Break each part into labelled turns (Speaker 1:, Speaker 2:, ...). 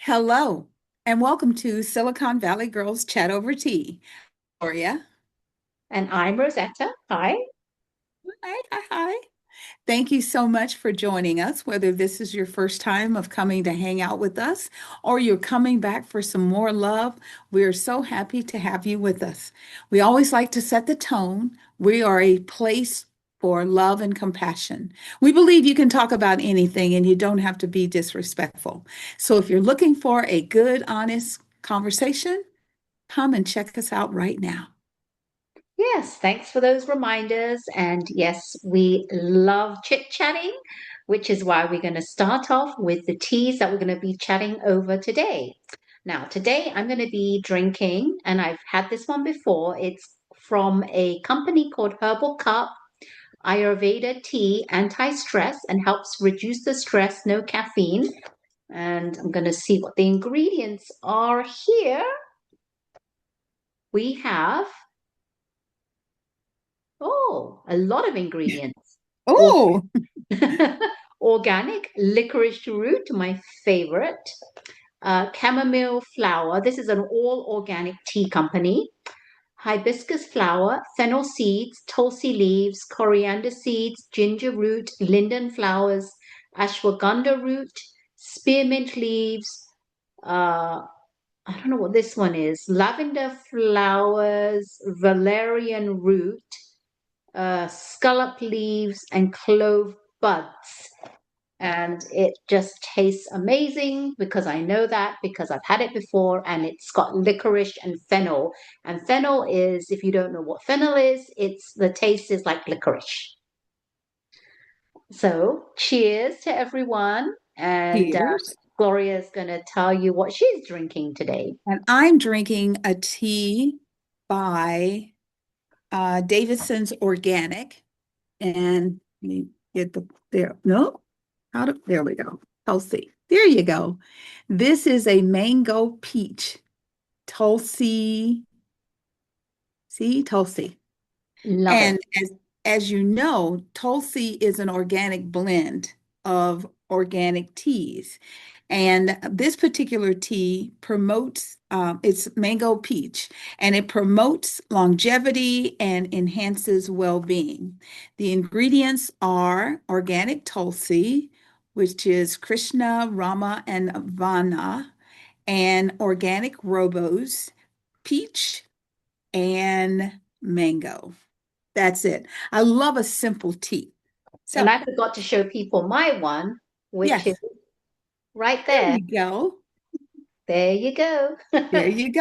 Speaker 1: Hello, and welcome to Silicon Valley Girls Chat Over Tea. Gloria.
Speaker 2: And I'm Rosetta. Hi.
Speaker 1: Hi, hi, hi. Thank you so much for joining us, whether this is your first time of coming to hang out with us or you're coming back for some more love. We are so happy to have you with us. We always like to set the tone. We are a place for love and compassion. We believe you can talk about anything and you don't have to be disrespectful. So if you're looking for a good, honest conversation, come and check us out right now.
Speaker 2: Yes, thanks for those reminders. And yes, we love chit-chatting, which is why we're going to start off with the teas that we're going to be chatting over today. Now, today I'm going to be drinking, and I've had this one before. It's from a company called Herbal Cup Ayurveda tea, anti-stress, and helps reduce the stress, no caffeine. And I'm going to see what the ingredients are here. We have a lot of ingredients. Or-
Speaker 1: Oh,
Speaker 2: Organic licorice root, my favorite. Chamomile flower. This is an all organic tea company. Hibiscus flower, fennel seeds, tulsi leaves, coriander seeds, ginger root, linden flowers, ashwagandha root, spearmint leaves. Uh, I don't know what this one is. Lavender flowers, valerian root, scallop leaves and clove buds. And it just tastes amazing because I know that because I've had it before and it's got licorice and fennel. And fennel is, if you don't know what fennel is, it's the taste is like licorice. So cheers to everyone. And
Speaker 1: cheers.
Speaker 2: Gloria's going to tell you what she's drinking today.
Speaker 1: And I'm drinking a tea by Davidson's Organic. And let me get there. No, there we go. Tulsi. There you go. This is a mango peach. Tulsi. See, Tulsi.
Speaker 2: Love it.
Speaker 1: And as you know, Tulsi is an organic blend of organic teas. And this particular tea promotes, it's mango peach, and it promotes longevity and enhances well-being. The ingredients are organic Tulsi, which is Krishna, Rama, and Vana, and organic Robos, peach, and mango. That's it. I love a simple tea.
Speaker 2: And
Speaker 1: So,
Speaker 2: I forgot to show people my one, which is
Speaker 1: yes,
Speaker 2: right
Speaker 1: there
Speaker 2: there.
Speaker 1: you go.
Speaker 2: There you go.
Speaker 1: There you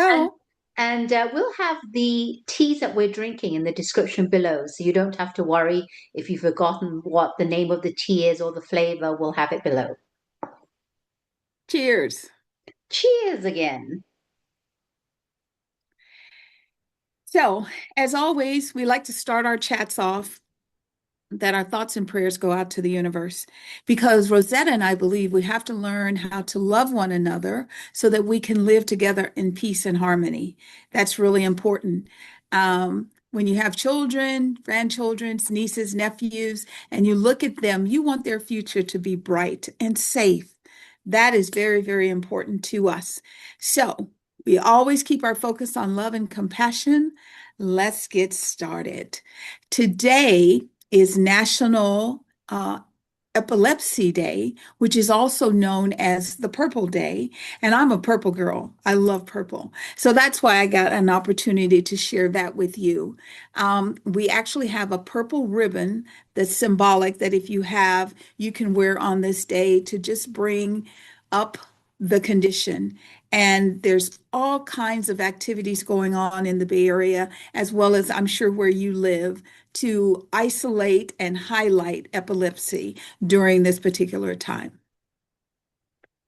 Speaker 2: And
Speaker 1: go.
Speaker 2: we'll have the teas that we're drinking in the description below, so you don't have to worry if you've forgotten what the name of the tea is or the flavor. We'll have it below.
Speaker 1: Cheers.
Speaker 2: Cheers again.
Speaker 1: So, as always, we like to start our chats off that our thoughts and prayers go out to the universe because Rosetta and I believe we have to learn how to love one another so that we can live together in peace and harmony. That's really important. When you have children, grandchildren, nieces, nephews, and you look at them, you want their future to be bright and safe. That is very, very important to us. So we always keep our focus on love and compassion. Let's get started. Today, is National Epilepsy Day, which is also known as the Purple Day. And I'm a purple girl. I love purple. So that's why I got an opportunity to share that with you. We actually have a purple ribbon that's symbolic that if you have, you can wear on this day to just bring up the condition. And there's all kinds of activities going on in the Bay Area, as well as I'm sure where you live to isolate and highlight epilepsy during this particular time.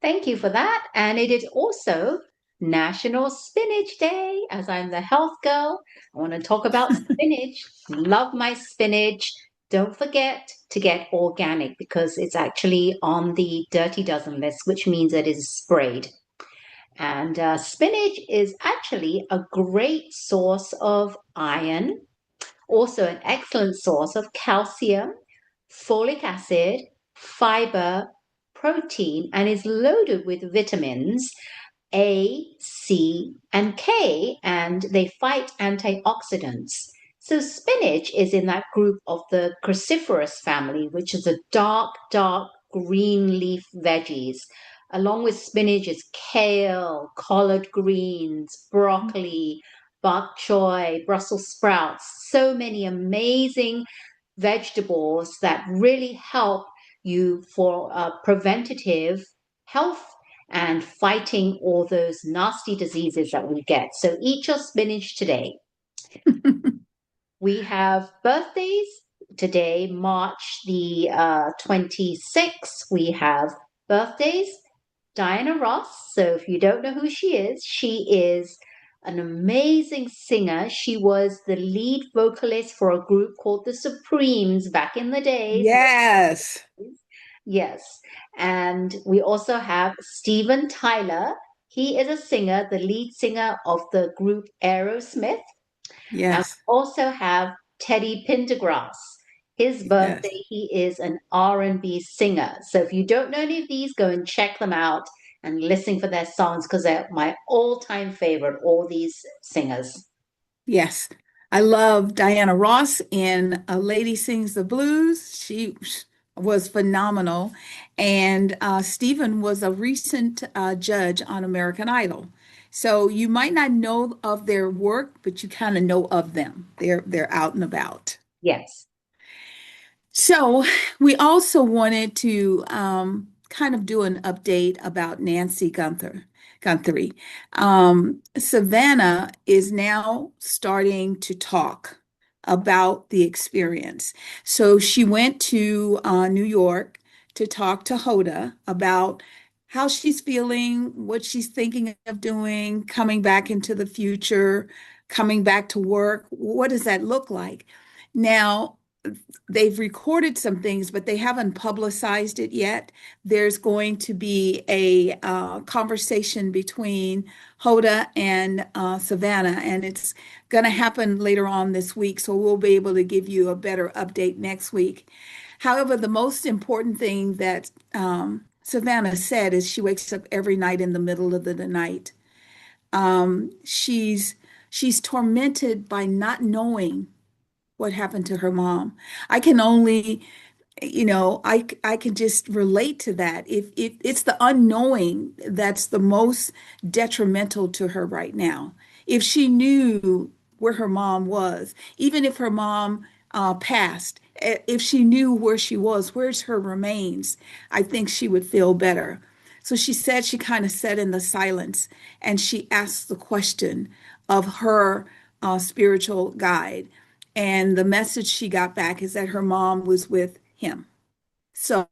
Speaker 2: Thank you for that. And it is also National Spinach Day. As I'm the health girl, I want to talk about spinach. Love my spinach. Don't forget to get organic because it's actually on the Dirty Dozen list, which means it is sprayed. And spinach is actually a great source of iron, also an excellent source of calcium, folic acid, fiber, protein and is loaded with vitamins A, C, and K, and they fight antioxidants. So spinach is in that group of the cruciferous family, which is a dark green leaf veggies. Along with spinach is kale, collard greens, broccoli, bok choy, Brussels sprouts. So many amazing vegetables that really help you for preventative health and fighting all those nasty diseases that we get. So eat your spinach today. We have birthdays today, March the 26th. We have birthdays. Diana Ross. So if you don't know who she is an amazing singer. She was the lead vocalist for a group called the Supremes back in the days.
Speaker 1: Yes.
Speaker 2: Yes. And we also have Steven Tyler. He is a singer, the lead singer of the group Aerosmith. And
Speaker 1: Yes.
Speaker 2: we also have Teddy Pendergrass. His
Speaker 1: Yes.
Speaker 2: birthday, he is an R&B singer. So if you don't know any of these, go and check them out and listen for their songs because they're my all-time favorite, all these singers.
Speaker 1: Yes. I love Diana Ross in A Lady Sings the Blues. She was phenomenal. And Stephen was a recent judge on American Idol. So you might not know of their work, but you kind of know of them. They're out and about.
Speaker 2: Yes.
Speaker 1: So we also wanted to kind of do an update about Nancy Guthrie. Savannah is now starting to talk about the experience. So she went to New York to talk to Hoda about how she's feeling, what she's thinking of doing, coming back into the future, coming back to work. What does that look like? Now, they've recorded some things, but they haven't publicized it yet. There's going to be a conversation between Hoda and Savannah, and it's going to happen later on this week. So we'll be able to give you a better update next week. However, the most important thing that Savannah said is she wakes up every night in the middle of the night. She's tormented by not knowing what happened to her mom. I can only, I can just relate to that. If it's the unknowing that's the most detrimental to her right now. If she knew where her mom was, even if her mom passed, if she knew where she was, where's her remains, I think she would feel better. So she said she kind of sat in the silence and she asked the question of her spiritual guide. And the message she got back is that her mom was with him. So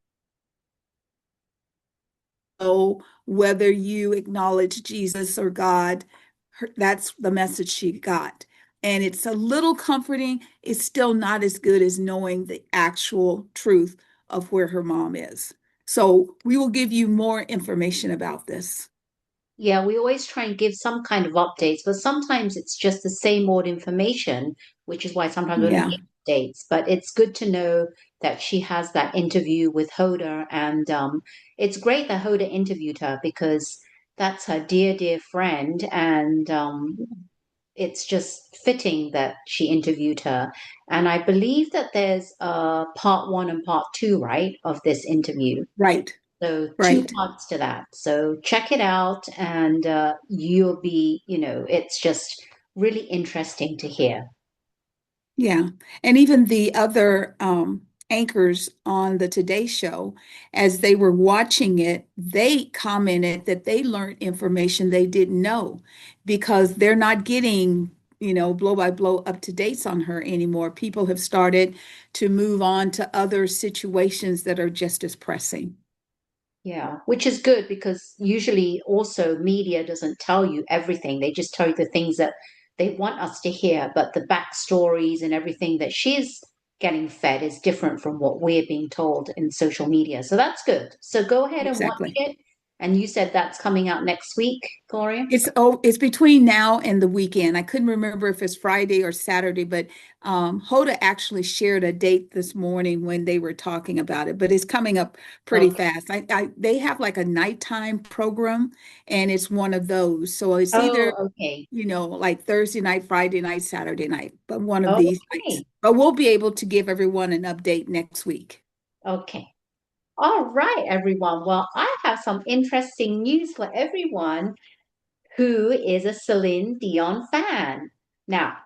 Speaker 1: whether you acknowledge Jesus or God, that's the message she got. And it's a little comforting. It's still not as good as knowing the actual truth of where her mom is. So we will give you more information about this.
Speaker 2: Yeah, we always try and give some kind of updates, but sometimes it's just the same old information, which is why sometimes we don't
Speaker 1: Yeah,
Speaker 2: get updates. But it's good to know that she has that interview with Hoda, and it's great that Hoda interviewed her because that's her dear friend, and it's just fitting that she interviewed her. And I believe that there's part one and part two, right, of this interview.
Speaker 1: right,
Speaker 2: So two
Speaker 1: right.
Speaker 2: parts to that. So check it out, and you'll be, it's just really interesting to hear.
Speaker 1: Yeah. And even the other anchors on the Today Show, as they were watching it, they commented that they learned information they didn't know because they're not getting, blow by blow up to dates on her anymore. People have started to move on to other situations that are just as pressing.
Speaker 2: Yeah, which is good because usually also media doesn't tell you everything. They just tell you the things that they want us to hear, but the backstories and everything that she's getting fed is different from what we're being told in social media. So that's good. So go ahead and watch
Speaker 1: Exactly.
Speaker 2: it. And you said that's coming out next week, Gloria?
Speaker 1: It's between now and the weekend. I couldn't remember if it's Friday or Saturday, but Hoda actually shared a date this morning when they were talking about it. But it's coming up pretty
Speaker 2: Okay.
Speaker 1: fast. They have like a nighttime program, and it's one of those. So it's either,
Speaker 2: Oh, okay.
Speaker 1: like Thursday night, Friday night, Saturday night, but one of these nights.
Speaker 2: Okay.
Speaker 1: But we'll be able to give everyone an update next week.
Speaker 2: Okay. All right, everyone. Well, I have some interesting news for everyone who is a Celine Dion fan. Now,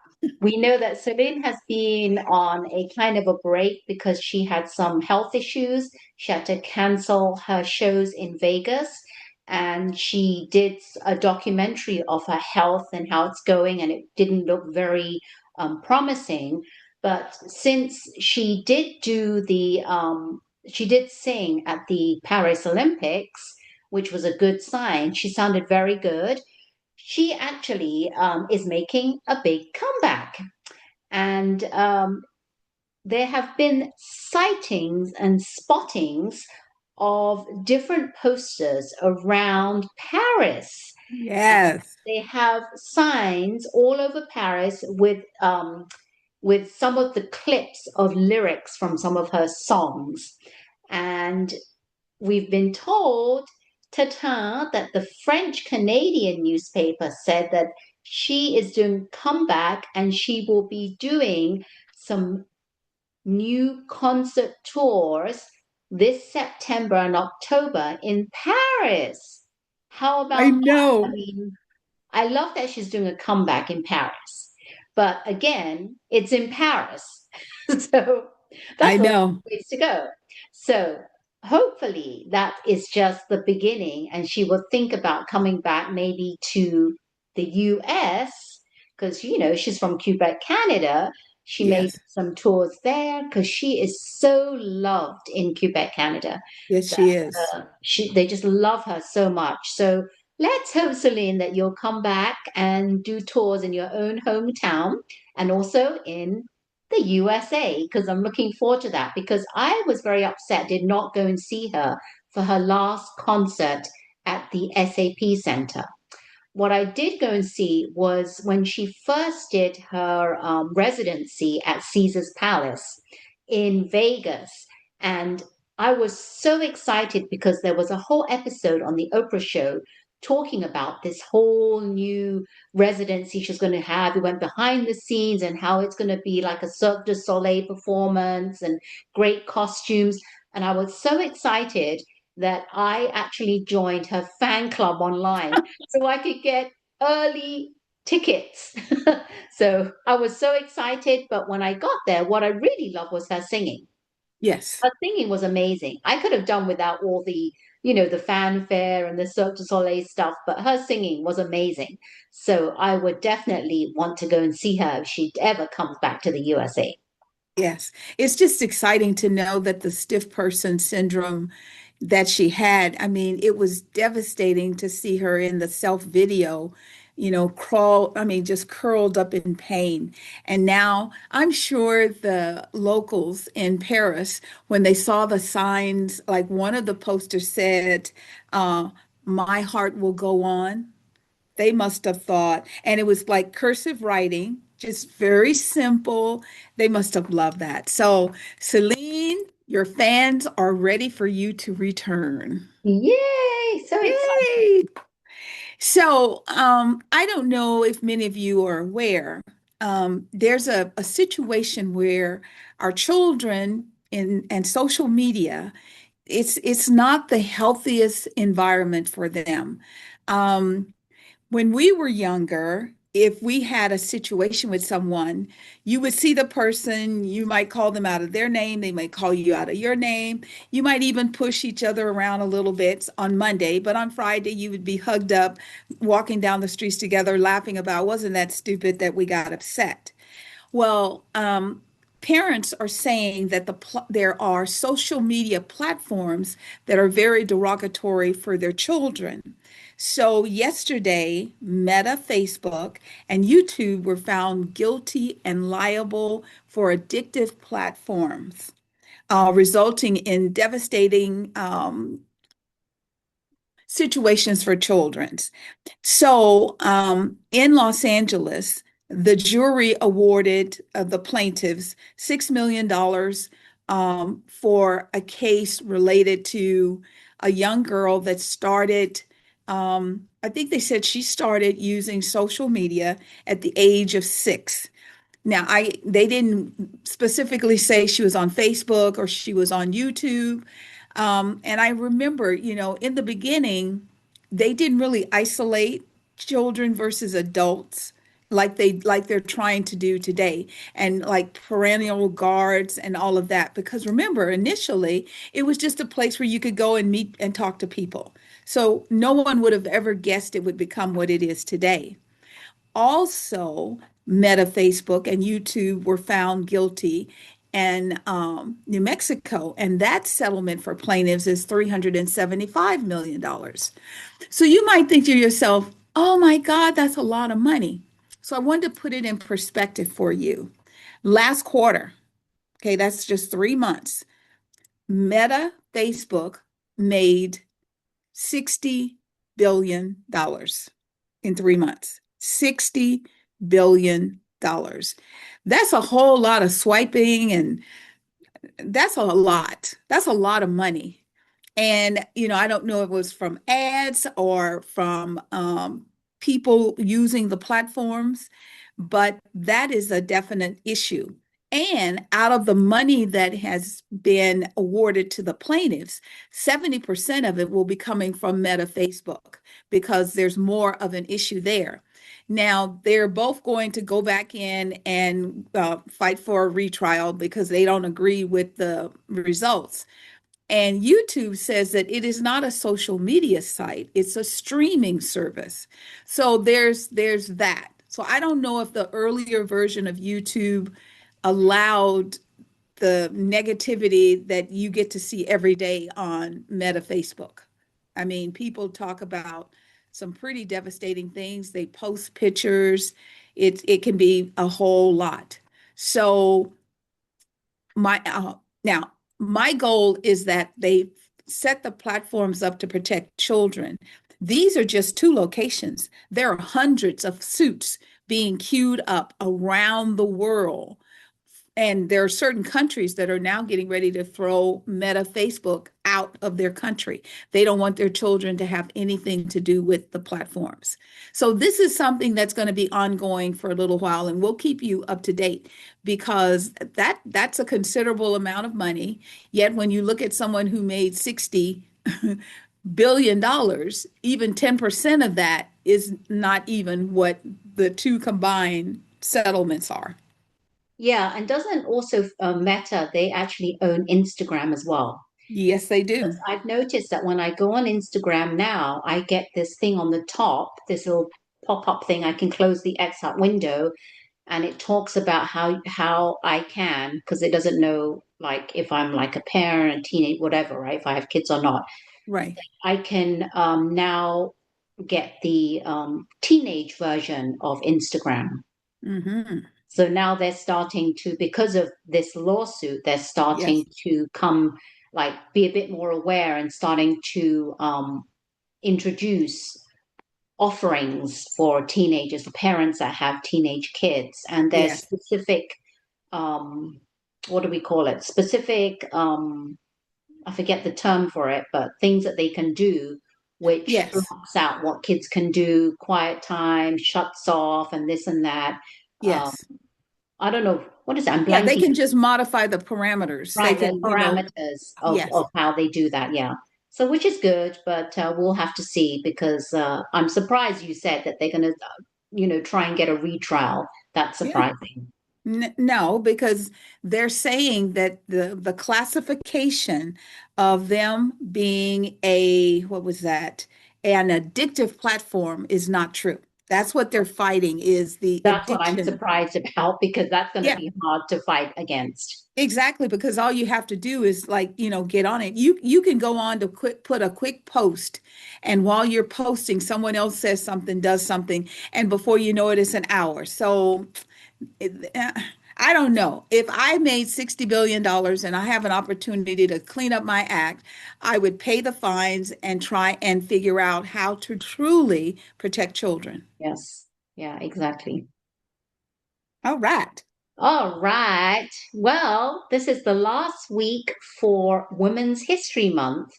Speaker 2: we know that Celine has been on a kind of a break because she had some health issues. She had to cancel her shows in Vegas, and she did a documentary of her health and how it's going, and it didn't look very promising. But since she did sing at the Paris Olympics, which was a good sign. She sounded very good. She actually is making a big comeback. And there have been sightings and spottings of different posters around Paris.
Speaker 1: Yes.
Speaker 2: They have signs all over Paris with some of the clips of lyrics from some of her songs. And we've been told, Tatin, that the French Canadian newspaper said that she is doing comeback and she will be doing some new concert tours this September and October in Paris. How
Speaker 1: I
Speaker 2: about that? I
Speaker 1: know.
Speaker 2: mean, I love that she's doing a comeback in Paris. But again, it's in Paris. So
Speaker 1: I
Speaker 2: that's a long
Speaker 1: know.
Speaker 2: ways to go. So hopefully that is just the beginning and she will think about coming back maybe to the US because she's from Quebec, Canada. She made
Speaker 1: Yes.
Speaker 2: some tours there because she is so loved in Quebec, Canada
Speaker 1: Yes,
Speaker 2: that
Speaker 1: she is.
Speaker 2: they just love her so much. So let's hope, Celine, that you'll come back and do tours in your own hometown and also in the USA, because I'm looking forward to that. Because I was very upset, did not go and see her for her last concert at the SAP Center. What I did go and see was when she first did her residency at Caesar's Palace in Vegas. And I was so excited because there was a whole episode on the Oprah show talking about this whole new residency she's going to have. We went behind the scenes and how it's going to be like a Cirque du Soleil performance and great costumes. And I was so excited that I actually joined her fan club online so I could get early tickets. So I was so excited. But when I got there, what I really loved was her singing.
Speaker 1: Yes.
Speaker 2: Her singing was amazing. I could have done without all the fanfare and the Cirque du Soleil stuff, but her singing was amazing. So I would definitely want to go and see her if she ever comes back to the USA.
Speaker 1: Yes, it's just exciting to know that the stiff person syndrome that she had, I mean, it was devastating to see her in the self video, just curled up in pain. And now I'm sure the locals in Paris, when they saw the signs, like one of the posters said, uh, my heart will go on. They must have thought, and it was like cursive writing, just very simple. They must have loved that. So, Celine, your fans are ready for you to return.
Speaker 2: Yay! So excited.
Speaker 1: Yay! So, I don't know if many of you are aware. There's a situation where our children in and social media, it's not the healthiest environment for them. Um, when we were younger, if we had a situation with someone, you would see the person, you might call them out of their name, they might call you out of your name. You might even push each other around a little bit on Monday, but on Friday, you would be hugged up, walking down the streets together, laughing about, wasn't that stupid that we got upset? Well, parents are saying that there are social media platforms that are very derogatory for their children. So yesterday, Meta, Facebook, and YouTube were found guilty and liable for addictive platforms, resulting in devastating situations for children. So, in Los Angeles, the jury awarded the plaintiffs $6 million for a case related to a young girl that started. I think they said she started using social media at the age of 6. Now, they didn't specifically say she was on Facebook or she was on YouTube. And I remember, in the beginning, they didn't really isolate children versus adults like they're trying to do today, and like perennial guards and all of that. Because remember, initially, it was just a place where you could go and meet and talk to people. So no one would have ever guessed it would become what it is today. Also, Meta, Facebook, and YouTube were found guilty in New Mexico, and that settlement for plaintiffs is $375 million. So you might think to yourself, oh my God, that's a lot of money. So I wanted to put it in perspective for you. Last quarter, okay, that's just 3 months, Meta, Facebook made $60 billion in 3 months. $60 billion. That's a whole lot of swiping, and that's a lot. That's a lot of money. And, I don't know if it was from ads or from people using the platforms, but that is a definite issue. And out of the money that has been awarded to the plaintiffs, 70% of it will be coming from Meta Facebook because there's more of an issue there. Now, they're both going to go back in and fight for a retrial because they don't agree with the results. And YouTube says that it is not a social media site, it's a streaming service. So there's that. So I don't know if the earlier version of YouTube allowed the negativity that you get to see every day on Meta Facebook. I mean, people talk about some pretty devastating things. They post pictures. It can be a whole lot. So now my goal is that they set the platforms up to protect children. These are just two locations. There are hundreds of suits being queued up around the world, and there are certain countries that are now getting ready to throw Meta Facebook out of their country. They don't want their children to have anything to do with the platforms. So this is something that's going to be ongoing for a little while, and we'll keep you up to date because that's a considerable amount of money. Yet when you look at someone who made $60 billion, even 10% of that is not even what the two combined settlements are.
Speaker 2: Yeah, and doesn't also Meta, they actually own Instagram as well.
Speaker 1: Yes, they
Speaker 2: Because
Speaker 1: do.
Speaker 2: I've noticed that when I go on Instagram now, I get this thing on the top, this little pop-up thing. I can close the X out window, and it talks about how I can, because it doesn't know like if I'm like a parent, teenage, whatever, right? If I have kids or not.
Speaker 1: Right.
Speaker 2: I can now get the teenage version of Instagram.
Speaker 1: Hmm.
Speaker 2: So now they're starting to, because of this lawsuit, they're starting
Speaker 1: Yes.
Speaker 2: to come, like, be a bit more aware and starting to introduce offerings for teenagers, for parents that have teenage kids. And there's
Speaker 1: Yes.
Speaker 2: specific, what do we call it? Specific, I forget the term for it, but things that they can do, which
Speaker 1: Yes.
Speaker 2: blocks out what kids can do, quiet time, shuts off, and this and that. Um,
Speaker 1: Yes.
Speaker 2: I don't know. What is it? I'm
Speaker 1: Yeah, they
Speaker 2: blanking.
Speaker 1: can just modify the parameters. They
Speaker 2: Right, the
Speaker 1: can,
Speaker 2: parameters
Speaker 1: yes.
Speaker 2: of how they do that. Yeah. So, which is good, but we'll have to see because I'm surprised you said that they're going to, try and get a retrial. That's
Speaker 1: Yeah.
Speaker 2: surprising.
Speaker 1: No, because they're saying that the classification of them being what was that? An addictive platform is not true. That's what they're fighting is the
Speaker 2: That's what I'm
Speaker 1: addiction.
Speaker 2: surprised about because that's going to
Speaker 1: Yeah.
Speaker 2: be hard to fight against.
Speaker 1: Exactly, because all you have to do is like, get on it. You can go on to put a quick post, and while you're posting, someone else says something, does something, and before you know it, it's an hour. So it, I don't know. If I made $60 billion dollars and I have an opportunity to clean up my act, I would pay the fines and try and figure out how to truly protect children.
Speaker 2: Yes. Yeah, exactly.
Speaker 1: All right.
Speaker 2: All right. Well, this is the last week for Women's History Month,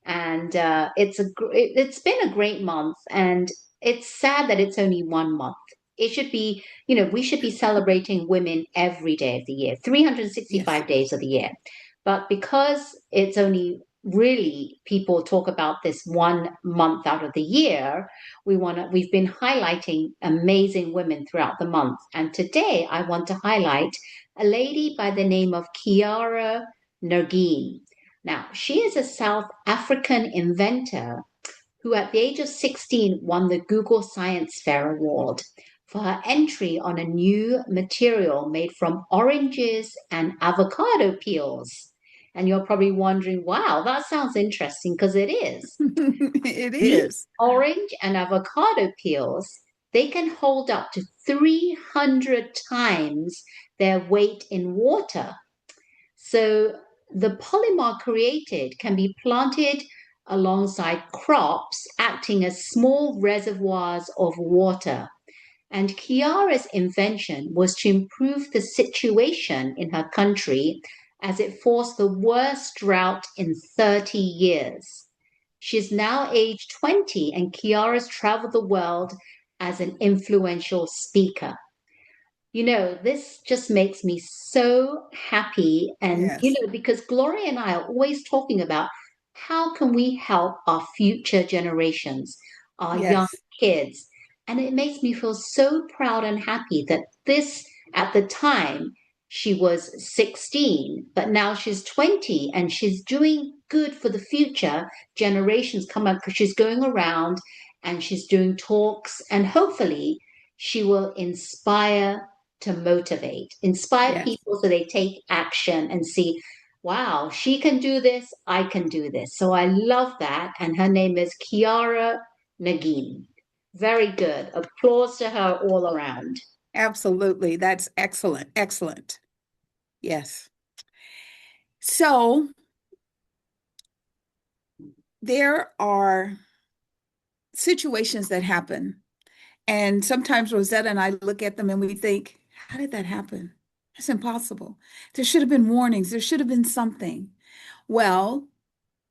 Speaker 2: and it's been a great month, and it's sad that it's only 1 month. It should be, we should be celebrating women every day of the year,
Speaker 1: Yes.
Speaker 2: 365 days of the year. But because it's only really people talk about this 1 month out of the year, we've been highlighting amazing women throughout the month. And today I want to highlight a lady by the name of Kiara Nergin. Now, she is a South African inventor who at the age of 16 won the Google Science Fair Award for her entry on a new material made from oranges and avocado peels. And you're probably wondering, wow, that sounds interesting because it is.
Speaker 1: It
Speaker 2: These
Speaker 1: is.
Speaker 2: orange and avocado peels, they can hold up to 300 times their weight in water. So the polymer created can be planted alongside crops, acting as small reservoirs of water. And Kiara's invention was to improve the situation in her country as it forced the worst drought in 30 years. She's now age 20, and Kiara's traveled the world as an influential speaker. This just makes me so happy. And,
Speaker 1: Yes.
Speaker 2: because Gloria and I are always talking about how can we help our future generations, our young
Speaker 1: Yes.
Speaker 2: kids. And it makes me feel so proud and happy that at the time, she was 16, but now she's 20 and she's doing good for the future generations come up because she's going around and she's doing talks and hopefully she will to inspire
Speaker 1: Yes.
Speaker 2: people so they take action and see, wow, she can do this, I can do this. So I love that. And her name is Kiara Nagin. Very good. Applause to her all around.
Speaker 1: Absolutely. That's excellent. Excellent. Yes. So there are situations that happen. And sometimes Rosetta and I look at them and we think, how did that happen? It's impossible. There should have been warnings. There should have been something. Well,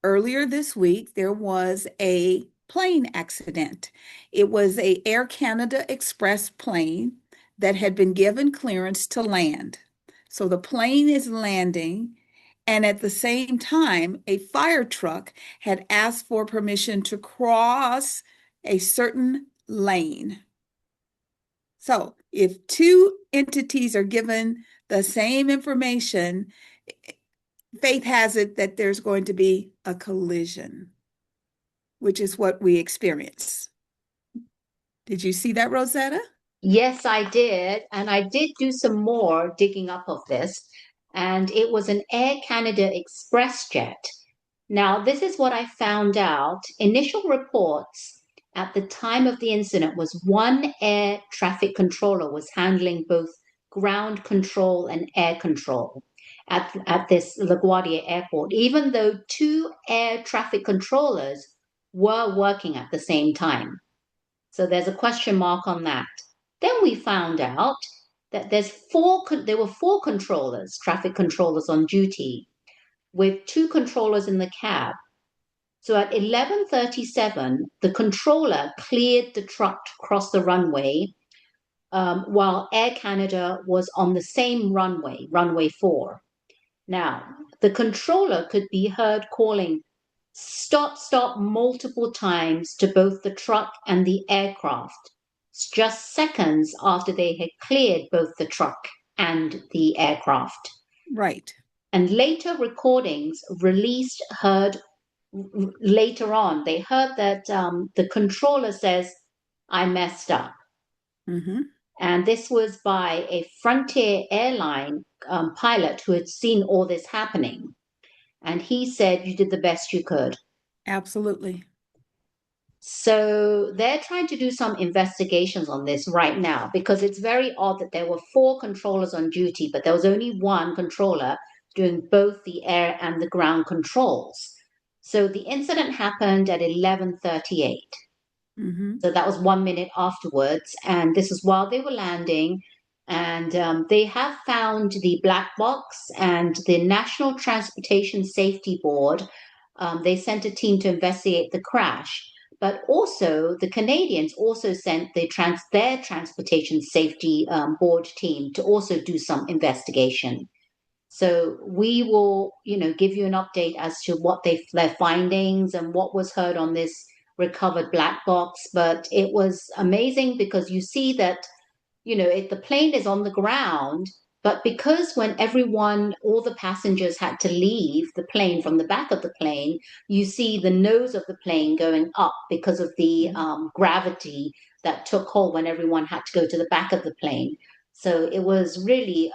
Speaker 1: earlier this week, there was a plane accident. It was a Air Canada Express plane that had been given clearance to land. So the plane is landing, and at the same time, a fire truck had asked for permission to cross a certain lane. So if two entities are given the same information, faith has it that there's going to be a collision, which is what we experience. Did you see that, Rosetta?
Speaker 2: Yes, I did. And I did do some more digging up of this. And it was an Air Canada Express jet. Now, this is what I found out. Initial reports at the time of the incident was one air traffic controller was handling both ground control and air control at this LaGuardia airport, even though two air traffic controllers were working at the same time. So there's a question mark on that. Then we found out that there were four controllers, traffic controllers on duty, with two controllers in the cab. So at 11:37, the controller cleared the truck to cross the runway, while Air Canada was on the same runway, runway 4. Now, the controller could be heard calling stop, stop multiple times to both the truck and the aircraft, just seconds after they had cleared both the truck and the aircraft.
Speaker 1: Right.
Speaker 2: And later recordings released heard later on, they heard that the controller says, I messed up.
Speaker 1: Mm-hmm.
Speaker 2: And this was by a Frontier airline pilot who had seen all this happening. And he said, you did the best you could.
Speaker 1: Absolutely.
Speaker 2: So they're trying to do some investigations on this right now because it's very odd that there were four controllers on duty, but there was only one controller doing both the air and the ground controls. So the incident happened at 11:38.
Speaker 1: Hmm.
Speaker 2: So that was 1 minute afterwards. And this is while they were landing. And they have found the black box and the National Transportation Safety Board. They sent a team to investigate the crash. But also, the Canadians also sent their transportation safety board team to also do some investigation. So we will, give you an update as to what their findings and what was heard on this recovered black box. But it was amazing because you see that, the plane is on the ground, but because when all the passengers had to leave the plane from the back of the plane, you see the nose of the plane going up because of the gravity that took hold when everyone had to go to the back of the plane. So it was really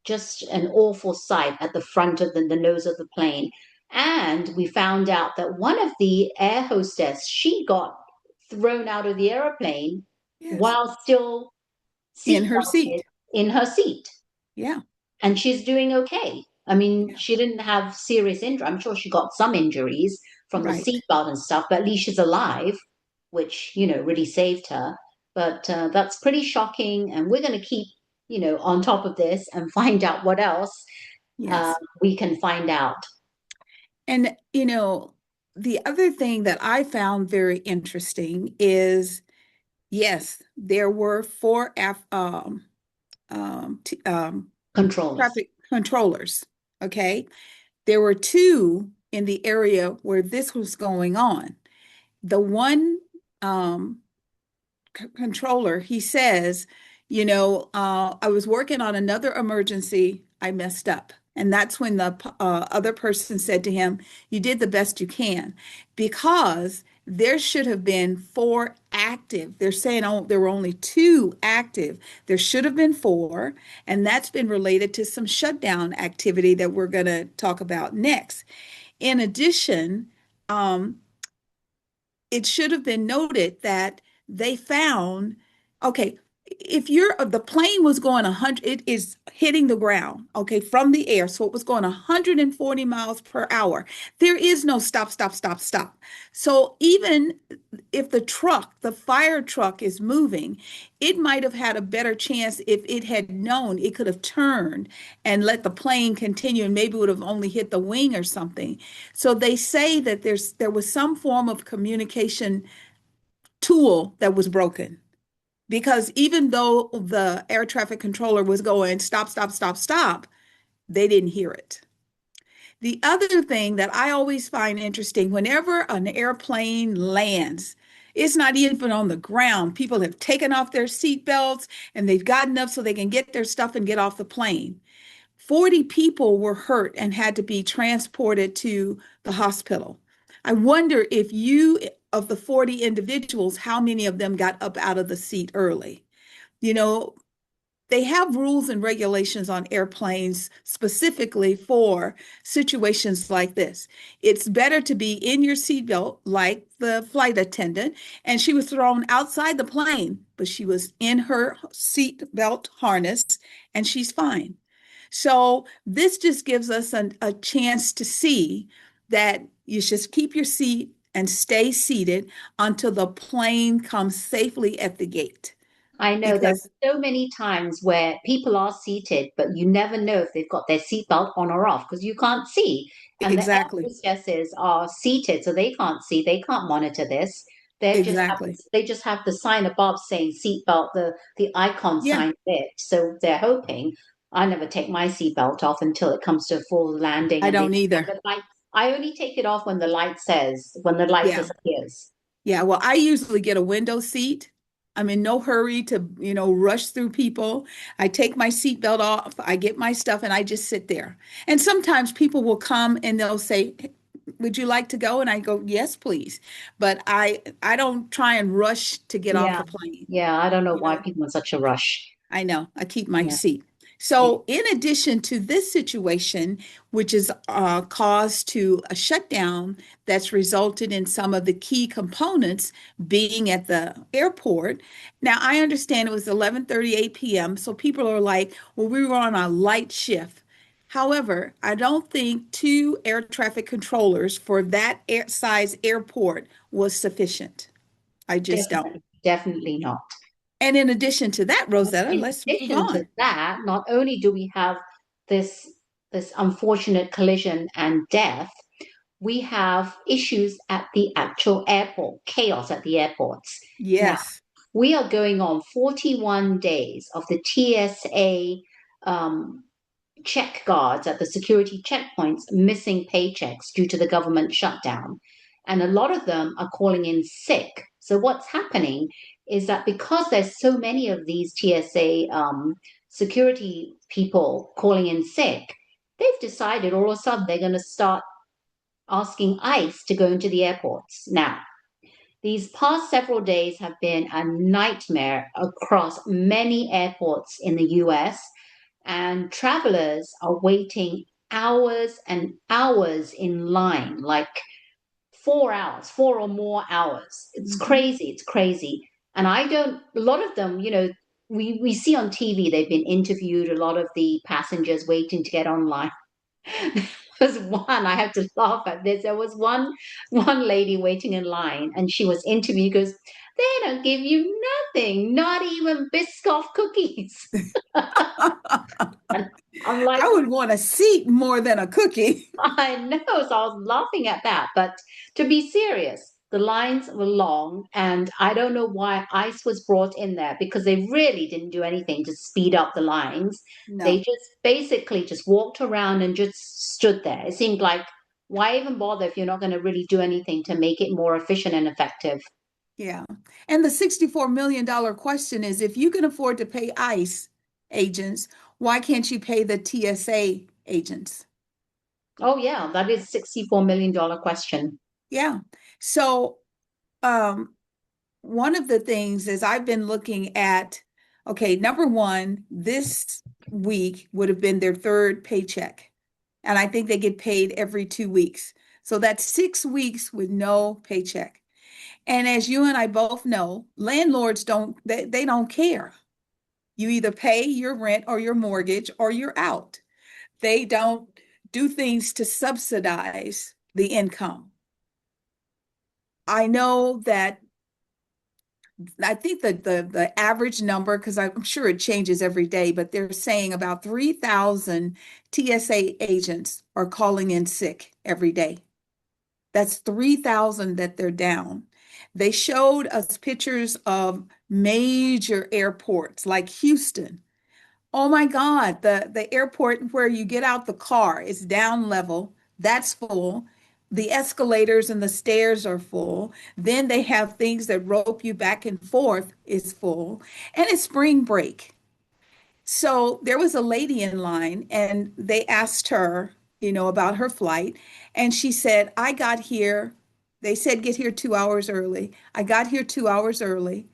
Speaker 2: just an awful sight at the front of the nose of the plane. And we found out that one of the air hostess, she got thrown out of the airplane
Speaker 1: Yes,
Speaker 2: while still
Speaker 1: in her
Speaker 2: seatbelted
Speaker 1: seat.
Speaker 2: in her seat.
Speaker 1: Yeah,
Speaker 2: And she's doing okay. I mean,
Speaker 1: yeah,
Speaker 2: she didn't have serious injury. I'm sure she got some injuries from the
Speaker 1: right.
Speaker 2: seatbelt and stuff, but at least she's alive, which, really saved her. But that's pretty shocking. And we're going to keep, on top of this and find out what else
Speaker 1: Yes.
Speaker 2: we can find out.
Speaker 1: And, the other thing that I found very interesting is yes, there were four t
Speaker 2: Controllers.
Speaker 1: traffic controllers. Okay. There were two in the area where this was going on. The one um, controller, he says, I was working on another emergency. I messed up. And that's when the other person said to him, you did the best you can, because there should have been four active. They're saying, oh, there were only two active. There should have been four. And that's been related to some shutdown activity that we're going to talk about next. In addition, um, it should have been noted that they found, okay, if the plane was going 100, it is hitting the ground, okay, from the air. So it was going 140 miles per hour. There is no stop, stop, stop, stop. So even if the fire truck is moving, it might have had a better chance if it had known it could have turned and let the plane continue and maybe would have only hit the wing or something. So they say that there was some form of communication tool that was broken, because even though the air traffic controller was going stop, stop, stop, stop, they didn't hear it. The other thing that I always find interesting, whenever an airplane lands, it's not even on the ground. People have taken off their seat belts and they've gotten up so they can get their stuff and get off the plane. 40 people were hurt and had to be transported to the hospital. I wonder if of the 40 individuals, how many of them got up out of the seat early? You know, they have rules and regulations on airplanes specifically for situations like this. It's better to be in your seatbelt, like the flight attendant, and she was thrown outside the plane, but she was in her seatbelt harness and she's fine. So this just gives us a chance to see that you should keep your seat and stay seated until the plane comes safely at the gate.
Speaker 2: I know there
Speaker 1: Because
Speaker 2: are so many times where people are seated, but you never know if they've got their seatbelt on or off because you can't see. And the air
Speaker 1: exactly,
Speaker 2: hostesses are seated, so they can't see. They can't monitor this.
Speaker 1: exactly.
Speaker 2: They just have the sign above saying seatbelt, the icon
Speaker 1: Yeah,
Speaker 2: sign it. So they're hoping. I never take my seatbelt off until it comes to a full landing,
Speaker 1: I
Speaker 2: and
Speaker 1: don't either.
Speaker 2: the light. I only take it off when the light
Speaker 1: Yeah.
Speaker 2: disappears.
Speaker 1: Yeah. Well, I usually get a window seat. I'm in no hurry to, rush through people. I take my seatbelt off, I get my stuff, and I just sit there. And sometimes people will come and they'll say, would you like to go? And I go, yes, please. But I don't try and rush to get off
Speaker 2: Yeah,
Speaker 1: the plane.
Speaker 2: yeah. I don't know
Speaker 1: You
Speaker 2: why
Speaker 1: know,
Speaker 2: people are in such a rush.
Speaker 1: I know. I keep my
Speaker 2: Yeah.
Speaker 1: seat. So, in addition to this situation, which is caused to a shutdown that's resulted in some of the key components being at the airport. Now, I understand it was 11:38 p.m., so people are like, well, we were on a light shift. However, I don't think two air traffic controllers for that air size airport was sufficient. I just don't.
Speaker 2: Definitely, definitely not.
Speaker 1: And in addition to that, Rosetta,
Speaker 2: In
Speaker 1: let's move
Speaker 2: addition to
Speaker 1: on.
Speaker 2: that, not only do we have this this unfortunate collision and death, we have issues at the actual airport, chaos at the airports. Now,
Speaker 1: Yes.
Speaker 2: we are going on 41 days of the TSA um, check guards at the security checkpoints missing paychecks due to the government shutdown. And a lot of them are calling in sick. So, what's happening is that because there's so many of these TSA security people calling in sick, they've decided all of a sudden they're going to start asking ICE to go into the airports. Now, these past several days have been a nightmare across many airports in the US, and travelers are waiting hours and hours in line, like 4 hours, 4 or more hours. It's
Speaker 1: Mhm.
Speaker 2: crazy. It's crazy. And I don't, a lot of them, we see on TV, they've been interviewed, a lot of the passengers waiting to get online. There was one, I have to laugh at this. There was one lady waiting in line and she was interviewed, goes, they don't give you nothing, not even Biscoff cookies. And I'm like,
Speaker 1: I would want a seat more than a cookie.
Speaker 2: I know. So I was laughing at that. But to be serious, the lines were long, and I don't know why ICE was brought in there because they really didn't do anything to speed up the lines. They
Speaker 1: No.
Speaker 2: just basically just walked around and just stood there. It seemed like, why even bother if you're not going to really do anything to make it more efficient and effective?
Speaker 1: Yeah. And the $64 million question is if you can afford to pay ICE agents, why can't you pay the TSA agents?
Speaker 2: Oh, yeah, that is $64 million question.
Speaker 1: Yeah. So, um, one of the things is I've been looking at, okay, number one, this week would have been their third paycheck. And I think they get paid every 2 weeks. So that's 6 weeks with no paycheck. And as you and I both know, landlords they don't care. You either pay your rent or your mortgage or you're out. They don't do things to subsidize the income. I know that I think that the average number, because I'm sure it changes every day, but they're saying about 3,000 TSA agents are calling in sick every day. That's 3,000 that they're down. They showed us pictures of major airports like Houston. Oh my God, the airport where you get out the car is down level. That's full. The escalators and the stairs are full. Then they have things that rope you back and forth is full. And it's spring break. So there was a lady in line and they asked her, about her flight. And she said, I got here. They said, get here 2 hours early. I got here 2 hours early.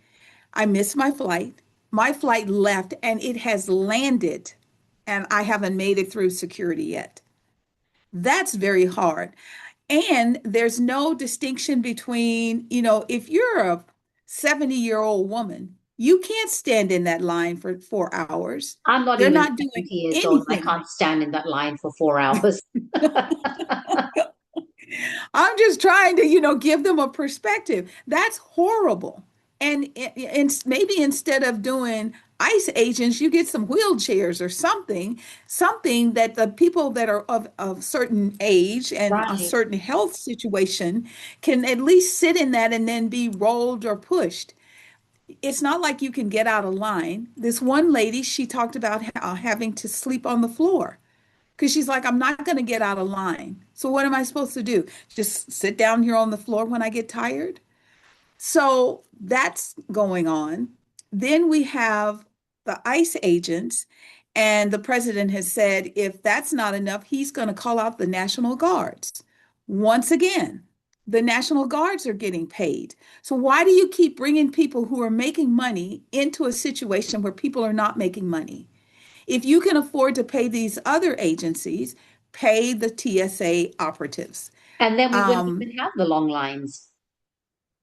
Speaker 1: I missed my flight. My flight left and it has landed, and I haven't made it through security yet. That's very hard. And there's no distinction between, if you're a 70-year-old woman, you can't stand in that line for 4 hours.
Speaker 2: I'm not
Speaker 1: They're
Speaker 2: even
Speaker 1: not doing
Speaker 2: 70 years old and I
Speaker 1: anything.
Speaker 2: can't stand in that line for 4 hours.
Speaker 1: I'm just trying to, give them a perspective. That's horrible. And maybe instead of doing ICE agents, you get some wheelchairs or something that the people that are of certain age and a
Speaker 2: Right.
Speaker 1: certain health situation can at least sit in that and then be rolled or pushed. It's not like you can get out of line. This one lady, she talked about having to sleep on the floor because she's like, I'm not going to get out of line. So what am I supposed to do? Just sit down here on the floor when I get tired? So that's going on. Then we have the ICE agents, and the president has said if that's not enough, he's going to call out the National Guards. Once again, the National Guards are getting paid. So why do you keep bringing people who are making money into a situation where people are not making money? If you can afford to pay these other agencies, pay the TSA operatives.
Speaker 2: And then we wouldn't
Speaker 1: Um,
Speaker 2: even have the long lines.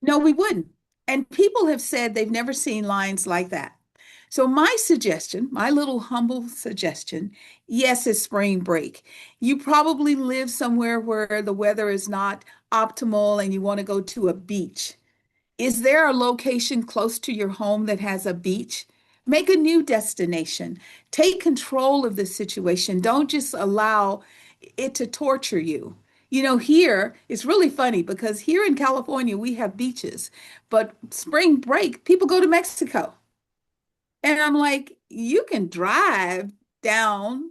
Speaker 1: no, we wouldn't. And people have said they've never seen lines like that. So my suggestion, my little humble suggestion, yes, is spring break. You probably live somewhere where the weather is not optimal and you want to go to a beach. Is there a location close to your home that has a beach? Make a new destination. Take control of the situation. Don't just allow it to torture you. You know, here it's really funny because here in California we have beaches, but spring break, people go to Mexico. And I'm like, you can drive down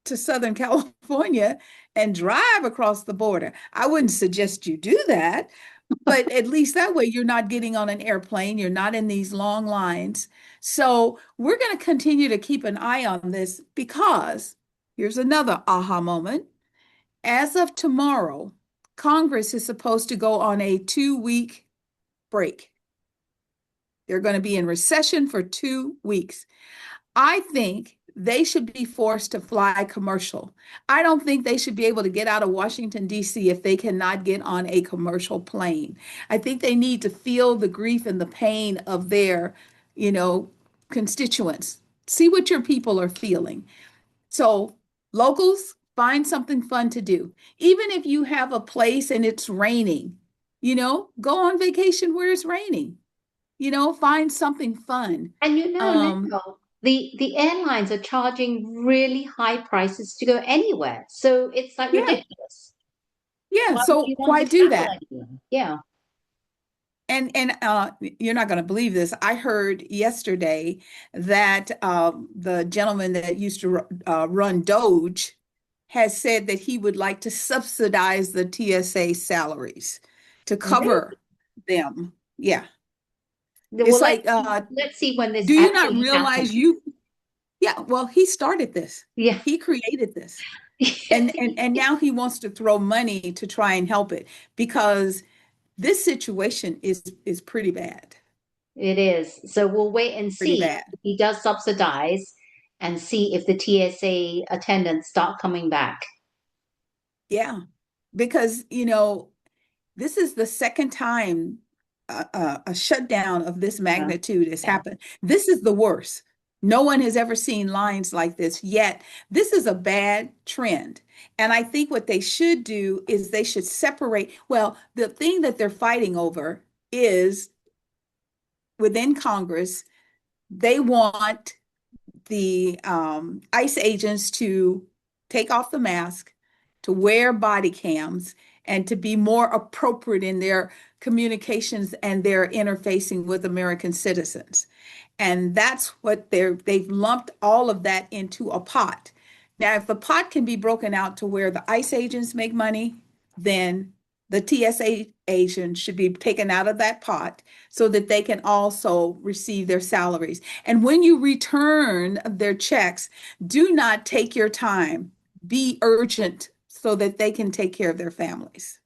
Speaker 1: to Southern California and drive across the border. I wouldn't suggest you do that, but at least that way you're not getting on an airplane, you're not in these long lines. So we're going to continue to keep an eye on this because here's another aha moment. As of tomorrow, Congress is supposed to go on a 2 week break. They're going to be in recession for 2 weeks. I think they should be forced to fly commercial. I don't think they should be able to get out of Washington, D.C. if they cannot get on a commercial plane. I think they need to feel the grief and the pain of their, you know, constituents. See what your people are feeling. So, locals, find something fun to do. Even if you have a place and it's raining, go on vacation where it's raining. Find something fun.
Speaker 2: And you know,
Speaker 1: Um,
Speaker 2: now the airlines are charging really high prices to go anywhere. So it's like
Speaker 1: yeah,
Speaker 2: ridiculous.
Speaker 1: yeah.
Speaker 2: Why would
Speaker 1: So
Speaker 2: you want
Speaker 1: why
Speaker 2: to
Speaker 1: do
Speaker 2: travel
Speaker 1: that?
Speaker 2: anywhere? Yeah.
Speaker 1: And you're not going to believe this. I heard yesterday that the gentleman that used to run Doge has said that he would like to subsidize the TSA salaries to
Speaker 2: Really?
Speaker 1: cover them. Yeah.
Speaker 2: Well,
Speaker 1: It's like,
Speaker 2: let's see when this
Speaker 1: do you not
Speaker 2: actually
Speaker 1: realize
Speaker 2: happens.
Speaker 1: yeah, well, he started this.
Speaker 2: Yeah.
Speaker 1: He created this. And now he wants to throw money to try and help it because this situation is pretty bad.
Speaker 2: It is. So we'll wait and
Speaker 1: Pretty
Speaker 2: see
Speaker 1: bad.
Speaker 2: if he does subsidize and see if the TSA attendants start coming back.
Speaker 1: Yeah, because this is the second time a shutdown of this
Speaker 2: Yeah.
Speaker 1: magnitude has
Speaker 2: Yeah.
Speaker 1: happened. This is the worst. No one has ever seen lines like this yet. This is a bad trend. And I think what they should do is they should separate. Well, the thing that they're fighting over is within Congress, they want the ICE agents to take off the mask, to wear body cams, and to be more appropriate in their communications and their interfacing with American citizens. And that's what they've lumped all of that into a pot. Now, if the pot can be broken out to where the ICE agents make money, then the TSA agents should be taken out of that pot so that they can also receive their salaries. And when you return their checks, do not take your time. Be urgent so that they can take care of their families.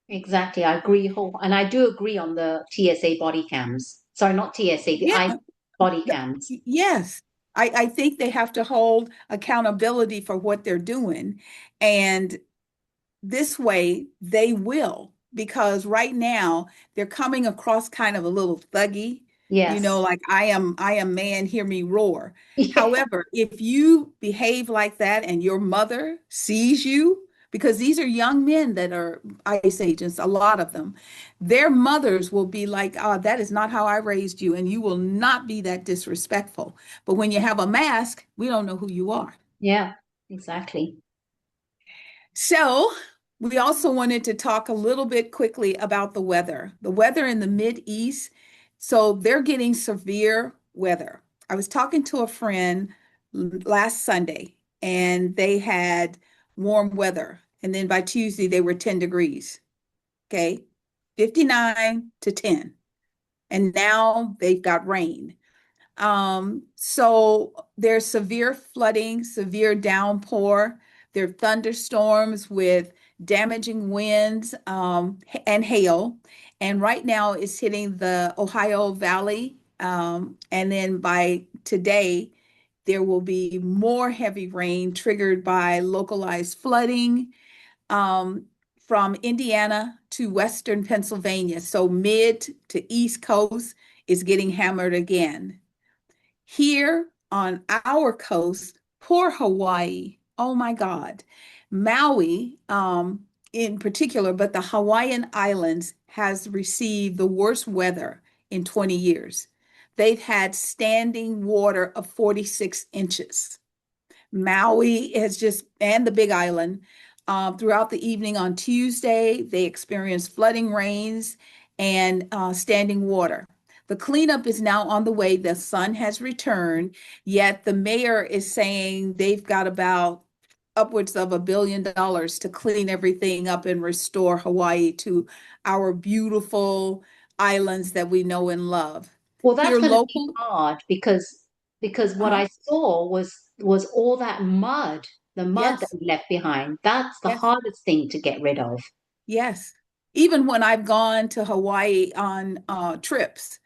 Speaker 2: Exactly. I agree and I do agree on the TSA body cams. Sorry, not TSA, the
Speaker 1: Yeah,
Speaker 2: I body cams.
Speaker 1: yes. I think they have to hold accountability for what they're doing. And this way they will, because right now they're coming across kind of a little thuggy,
Speaker 2: Yes.
Speaker 1: like I am man, hear me roar.
Speaker 2: Yeah.
Speaker 1: However, if you behave like that and your mother sees you, because these are young men that are ICE agents, a lot of them, their mothers will be like, that is not how I raised you, and you will not be that disrespectful. But when you have a mask, we don't know who you are.
Speaker 2: Yeah, exactly.
Speaker 1: So, we also wanted to talk a little bit quickly about the weather. The weather in the Mid East. So, they're getting severe weather. I was talking to a friend last Sunday and they had warm weather. And then by Tuesday, they were 10 degrees. Okay. 59 to 10. And now they've got rain. So there's severe flooding, severe downpour. There are thunderstorms with damaging winds and hail. And right now it's hitting the Ohio Valley. And then by today, There will be more heavy rain triggered by localized flooding um, from Indiana to Western Pennsylvania. So mid to East Coast is getting hammered again. Here on our coast, poor Hawaii. Oh my God. Maui, in particular, but the Hawaiian Islands has received the worst weather in 20 years. They've had standing water of 46 inches. Maui has just, and the Big Island, throughout the evening on Tuesday, they experienced flooding rains and standing water. The cleanup is now on the way. The sun has returned, yet the mayor is saying they've got about upwards of $1 billion to clean everything up and restore Hawaii to our beautiful islands that we know and love.
Speaker 2: Well, that's
Speaker 1: Here
Speaker 2: going to be
Speaker 1: local,
Speaker 2: hard because what
Speaker 1: uh-huh,
Speaker 2: I saw was all that mud, the mud that
Speaker 1: yes,
Speaker 2: we left behind. That's the
Speaker 1: yes.
Speaker 2: hardest thing to get rid of.
Speaker 1: Yes. Even when I've gone to Hawaii on trips,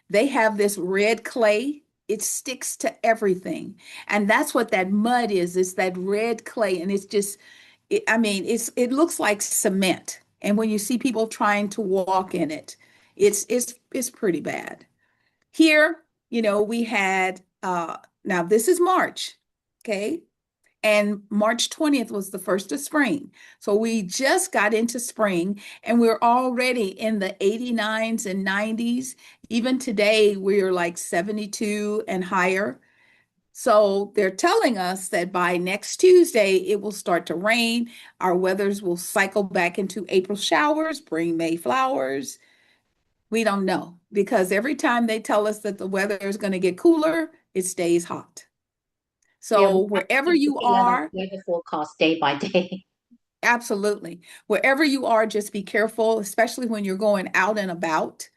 Speaker 1: they have this red clay. It sticks to everything. And that's what that mud is. It's that red clay. And it's just, I mean, it looks like cement. And when you see people trying to walk in it, it's pretty bad. Here, we had now this is March, okay? And March 20th was the first of spring. So we just got into spring and we're already in the 89s and 90s. Even today, we're like 72 and higher. So they're telling us that by next Tuesday, it will start to rain. Our weathers will cycle back into April showers, bring May flowers. We don't know because every time they tell us that the weather is going to get cooler, it stays hot.
Speaker 2: Yeah,
Speaker 1: So
Speaker 2: we have to
Speaker 1: wherever
Speaker 2: keep
Speaker 1: you
Speaker 2: looking at our
Speaker 1: are,
Speaker 2: weather forecast day by day.
Speaker 1: absolutely. Wherever you are, just be careful, especially when you're going out and about.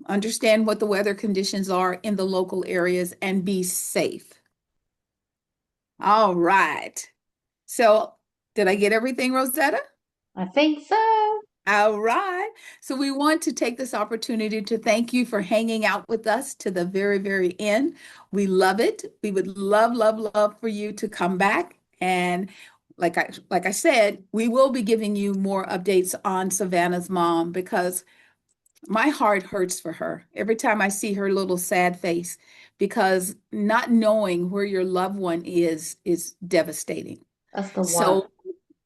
Speaker 1: Understand what the weather conditions are in the local areas and be safe. All right. So, did I get everything, Rosetta?
Speaker 2: I think so.
Speaker 1: All right. So, we want to take this opportunity to thank you for hanging out with us to the very, very end. We love it. We would love, love, love for you to come back. And like I said, we will be giving you more updates on Savannah's mom because my heart hurts for her every time I see her little sad face because not knowing where your loved one is devastating.
Speaker 2: That's the worst.
Speaker 1: So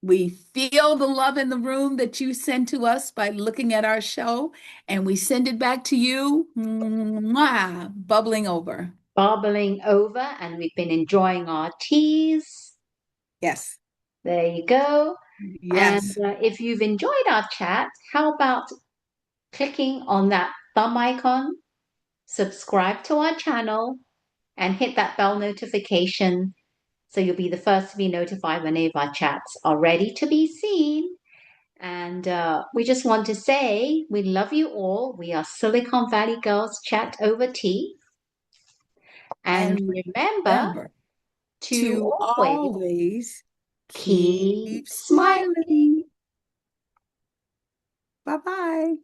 Speaker 1: we feel the love in the room that you send to us by looking at our show, and we send it back to you, mwah, bubbling over.
Speaker 2: Bubbling over, and we've been enjoying our teas.
Speaker 1: Yes,
Speaker 2: There you go. And
Speaker 1: yes,
Speaker 2: if you've enjoyed our chat, how about clicking on that thumb icon, subscribe to our channel, and hit that bell notification so you'll be the first to be notified when any of our chats are ready to be seen. And we just want to say we love you all. We are Silicon Valley Girls Chat Over Tea. And
Speaker 1: and
Speaker 2: remember
Speaker 1: remember
Speaker 2: to
Speaker 1: to
Speaker 2: always
Speaker 1: always
Speaker 2: keep
Speaker 1: keep
Speaker 2: smiling.
Speaker 1: smiling. Bye bye.